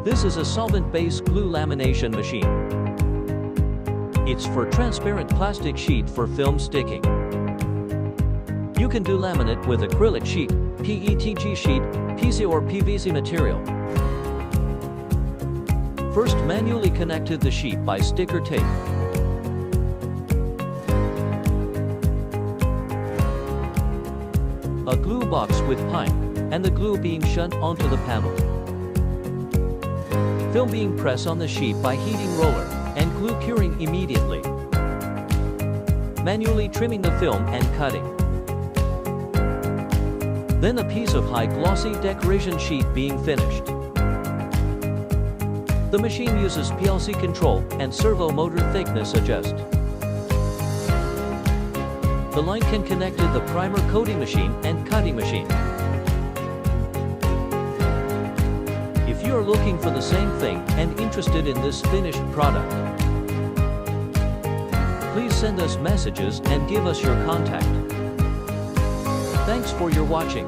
This is a solvent-based glue lamination machine. It's for transparent plastic sheet for film sticking. You can do laminate with acrylic sheet, PETG sheet, PC or PVC material. First, manually connected the sheet by sticker tape. A glue box with pipe, and the glue being shut onto the panel. Film being pressed on the sheet by heating roller, and glue curing immediately. Manually trimming the film and cutting. Then a piece of high glossy decoration sheet being finished. The machine uses PLC control and servo motor thickness adjust. The line can connect to the primer coating machine and cutting machine. If you are looking for the same thing and interested in this finished product, please send us messages and give us your contact. Thanks for your watching.